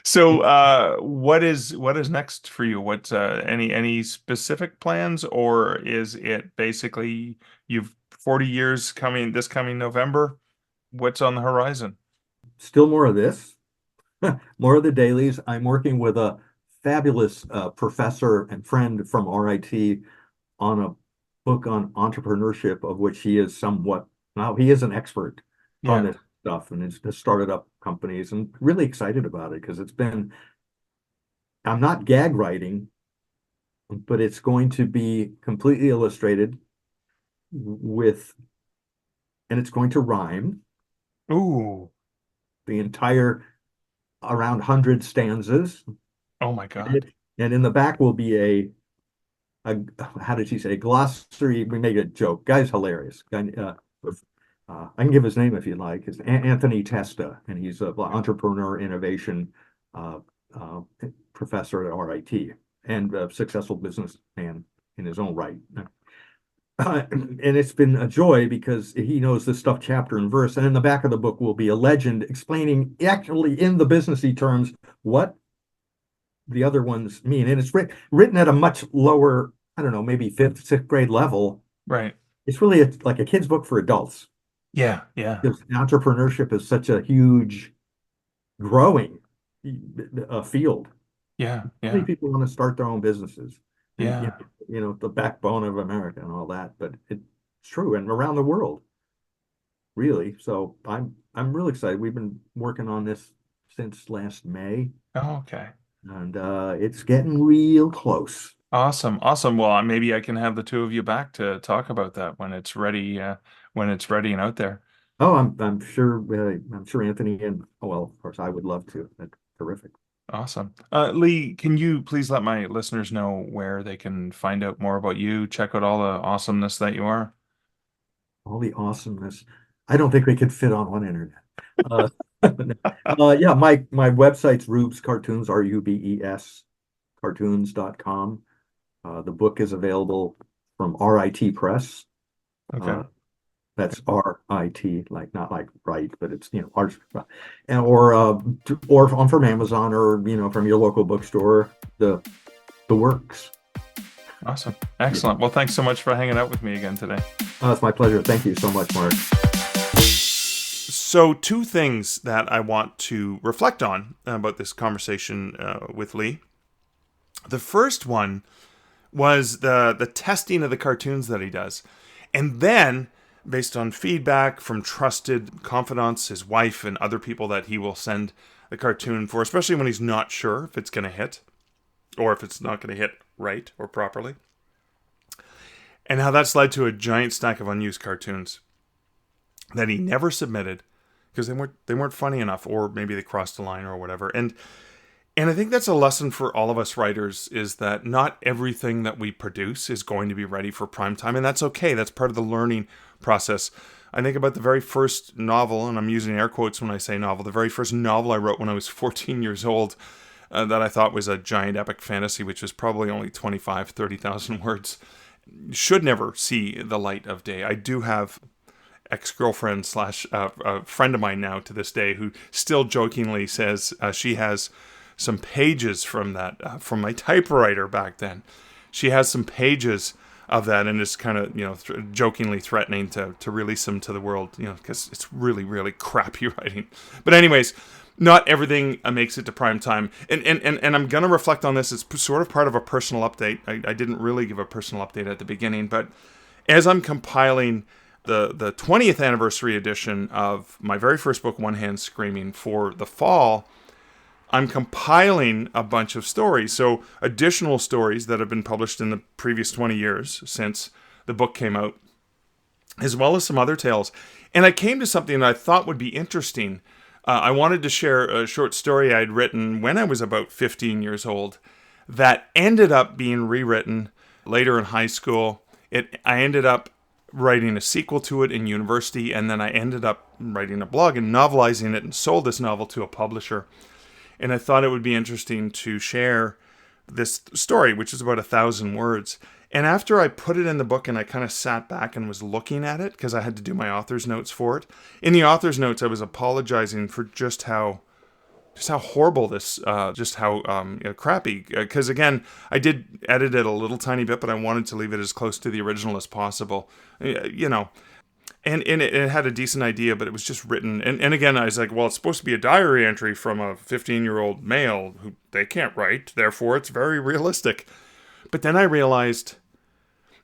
So what is next for you? What any specific plans, or is it basically you've 40 years this coming November? What's on the horizon? Still more of this, more of the dailies. I'm working with a fabulous professor and friend from RIT on a book on entrepreneurship, of which he is he is an expert on Yeah. this stuff and has started up companies and really excited about it because I'm not gag writing, but it's going to be completely illustrated and it's going to rhyme Ooh. the entire around 100 stanzas. Oh my God. And in the back will be a how did she say, glossary. We make a joke. Guy's hilarious. I can give his name if you'd like. It's Anthony Testa, and he's an entrepreneur innovation professor at RIT and a successful businessman in his own right. And it's been a joy because he knows this stuff chapter and verse. And in the back of the book will be a legend explaining actually in the businessy terms what the other ones mean. And it's written at a much lower, I don't know, maybe fifth, sixth grade level. Right. It's really like a kid's book for adults. Yeah. Yeah. Because entrepreneurship is such a huge, growing field. Yeah. Many Yeah. people want to start their own businesses, and Yeah. the backbone of America and all that. But it's true, and around the world, really. So I'm really excited. We've been working on this since last May, Oh, okay. and it's getting real close. Awesome. Awesome. Well, maybe I can have the two of you back to talk about that when it's ready, and out there. Oh, I'm sure Anthony and well, of course, I would love to. That's terrific. Awesome. Leigh, can you please let my listeners know where they can find out more about you, check out all the awesomeness that you are? All the awesomeness. I don't think we could fit on one internet. Uh, yeah, my website's Rubes Cartoons, RUBES thinklikeacartoons.com. The book is available from RIT Press. Okay. That's RIT, like not like right, but it's art, and or from Amazon or from your local bookstore. The works. Awesome. Excellent. Well, thanks so much for hanging out with me again today. It's my pleasure. Thank you so much, Mark. So, two things that I want to reflect on about this conversation with Leigh. The first one was the testing of the cartoons that he does. And then, based on feedback from trusted confidants, his wife and other people that he will send the cartoon for, especially when he's not sure if it's going to hit or if it's not going to hit right or properly. And how that's led to a giant stack of unused cartoons that he never submitted because they weren't funny enough, or maybe they crossed the line or whatever. And I think that's a lesson for all of us writers, is that not everything that we produce is going to be ready for prime time, and that's okay. That's part of the learning process. I think about the very first novel, and I'm using air quotes when I say novel, the very first novel I wrote when I was 14 years old, that I thought was a giant epic fantasy, which was probably only 30,000 words, should never see the light of day. I do have ex-girlfriend / a friend of mine now to this day who still jokingly says she has some pages from that, from my typewriter back then. She has some pages of that and is kind of, jokingly threatening to release them to the world, because it's really, really crappy writing. But anyways, not everything makes it to prime time. And I'm going to reflect on this as sort of part of a personal update. I didn't really give a personal update at the beginning, but as I'm compiling the 20th anniversary edition of my very first book, One Hand Screaming, for the fall, I'm compiling a bunch of stories. So additional stories that have been published in the previous 20 years since the book came out, as well as some other tales. And I came to something that I thought would be interesting. I wanted to share a short story I'd written when I was about 15 years old that ended up being rewritten later in high school. I ended up writing a sequel to it in university, and then I ended up writing a blog and novelizing it and sold this novel to a publisher. And I thought it would be interesting to share this story, which is about 1,000 words. And after I put it in the book and I kind of sat back and was looking at it, because I had to do my author's notes for it. In the author's notes, I was apologizing for just how horrible this, just how crappy. Because again, I did edit it a little tiny bit, but I wanted to leave it as close to the original as possible. And it had a decent idea, but it was just written. And again, I was like, well, it's supposed to be a diary entry from a 15-year-old male who they can't write. Therefore, it's very realistic. But then I realized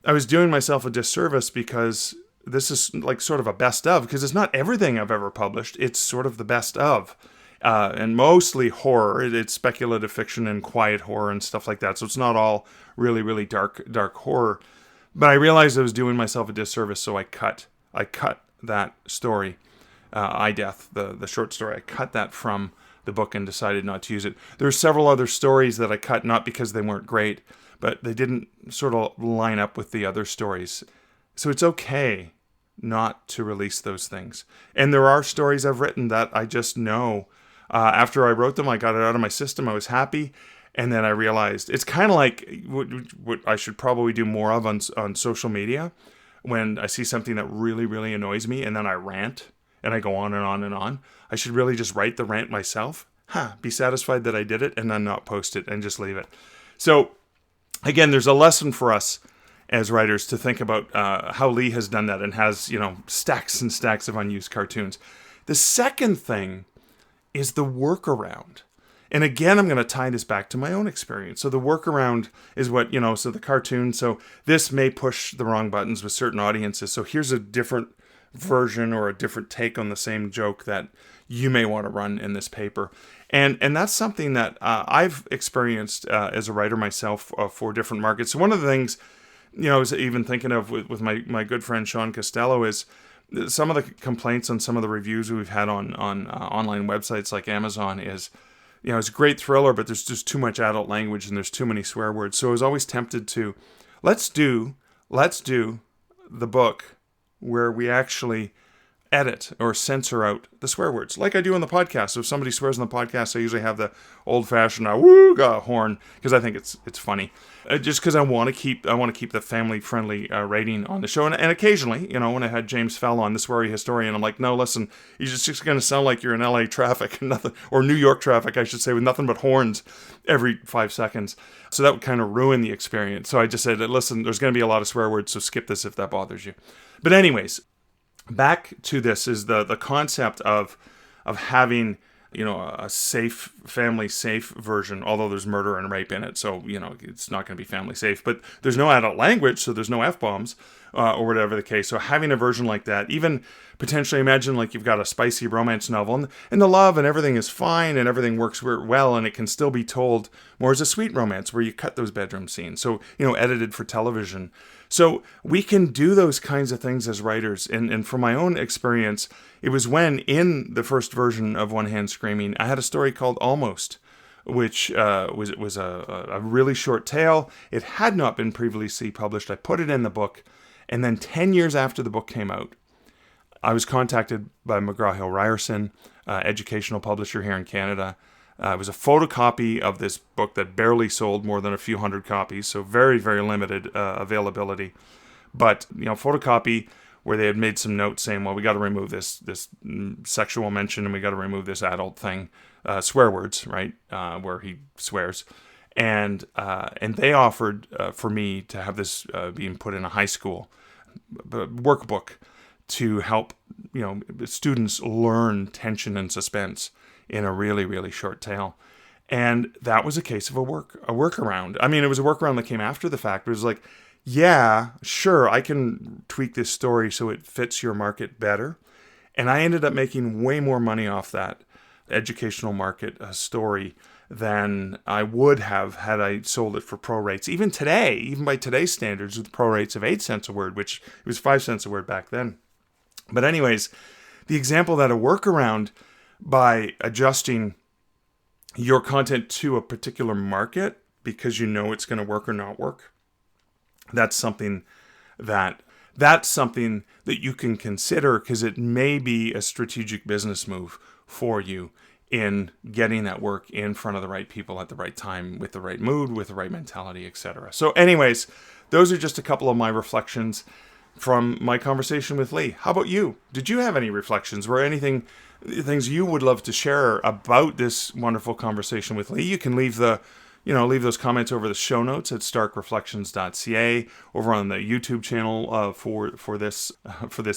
I was doing myself a disservice, because this is like sort of a best of, because it's not everything I've ever published. It's sort of the best of. And mostly horror. It's speculative fiction and quiet horror and stuff like that. So it's not all really, really dark horror. But I realized I was doing myself a disservice, so I cut that story, Death, the short story. I cut that from the book and decided not to use it. There are several other stories that I cut, not because they weren't great, but they didn't sort of line up with the other stories. So it's okay not to release those things. And there are stories I've written that I just know. After I wrote them, I got it out of my system. I was happy. And then I realized it's kind of like what I should probably do more of on social media. When I see something that really, really annoys me, and then I rant, and I go on and on and on, I should really just write the rant myself, be satisfied that I did it, and then not post it, and just leave it. So, again, there's a lesson for us as writers to think about how Leigh has done that, and has, stacks and stacks of unused cartoons. The second thing is the workaround. And again, I'm going to tie this back to my own experience. So the workaround is what, so the cartoon, so this may push the wrong buttons with certain audiences. So here's a different version or a different take on the same joke that you may want to run in this paper. And that's something that I've experienced as a writer myself for different markets. So one of the things, I was even thinking of with my good friend Sean Costello is some of the complaints on some of the reviews we've had on online websites like Amazon is, it's a great thriller, but there's just too much adult language and there's too many swear words. So I was always tempted to, let's do the book where we actually edit or censor out the swear words, like I do on the podcast. So if somebody swears on the podcast, I usually have the old-fashioned "wooga" horn because I think it's funny. Just because I want to keep the family-friendly rating on the show, and occasionally, when I had James Fell on, the sweary historian, I'm like, no, listen, you're just going to sound like you're in LA traffic, or New York traffic, I should say, with nothing but horns every 5 seconds. So that would kind of ruin the experience. So I just said, listen, there's going to be a lot of swear words, so skip this if that bothers you. But anyways, back to this is the concept of having a safe, family safe version, although there's murder and rape in it, so it's not going to be family safe. But there's no adult language, so there's no F-bombs or whatever the case. So having a version like that, even potentially imagine like you've got a spicy romance novel and the love and everything is fine and everything works well, and it can still be told more as a sweet romance where you cut those bedroom scenes, so edited for television. So we can do those kinds of things as writers. And from my own experience, it was when in the first version of One Hand Screaming, I had a story called Almost, which was a really short tale. It had not been previously published. I put it in the book. And then 10 years after the book came out, I was contacted by McGraw-Hill Ryerson, educational publisher here in Canada. It was a photocopy of this book that barely sold more than a few hundred copies, so very, very limited availability. But, photocopy where they had made some notes saying, well, we got to remove this sexual mention and we got to remove this adult thing, swear words, right, where he swears. And they offered for me to have this being put in a high school workbook to help, students learn tension and suspense in a really, really short tale. And that was a case of a workaround. I mean, it was a workaround that came after the fact. It was like, yeah, sure, I can tweak this story so it fits your market better. And I ended up making way more money off that educational market story than I would have had I sold it for pro rates. Even today, even by today's standards, with pro rates of 8 cents a word, which it was 5 cents a word back then. But anyways, the example that a workaround by adjusting your content to a particular market because it's going to work or not work, that's something that you can consider because it may be a strategic business move for you in getting that work in front of the right people at the right time, with the right mood, with the right mentality, etc. So anyways, those are just a couple of my reflections from my conversation with Leigh. How about you? Did you have any reflections? Were things you would love to share about this wonderful conversation with Leigh? You can leave those comments over the show notes at starkreflections.ca, over on the YouTube channel for this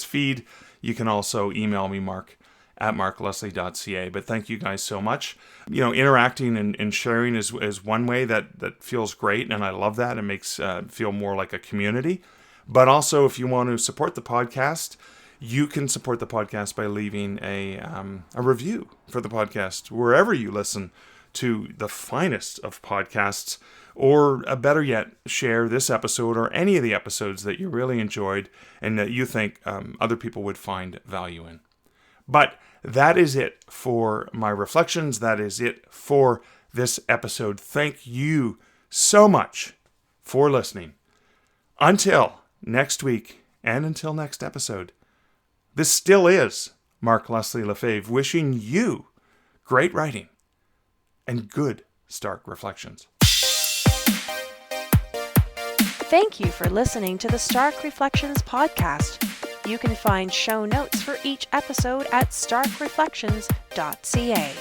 feed. You can also email me, Mark at markleslie.ca. But thank you guys so much. Interacting and sharing is one way that feels great, and I love that. It makes feel more like a community. But also, if you want to support the podcast, you can support the podcast by leaving a review for the podcast wherever you listen to the finest of podcasts, or better yet, share this episode or any of the episodes that you really enjoyed and that you think other people would find value in. But that is it for my reflections. That is it for this episode. Thank you so much for listening. Until next week and until next episode, this still is Mark Leslie Lefebvre wishing you great writing and good Stark Reflections. Thank you for listening to the Stark Reflections podcast. You can find show notes for each episode at starkreflections.ca.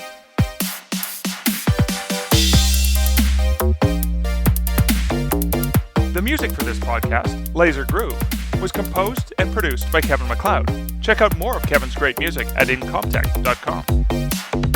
The music for this podcast, Laser Groove, was composed and produced by Kevin MacLeod. Check out more of Kevin's great music at incomptech.com.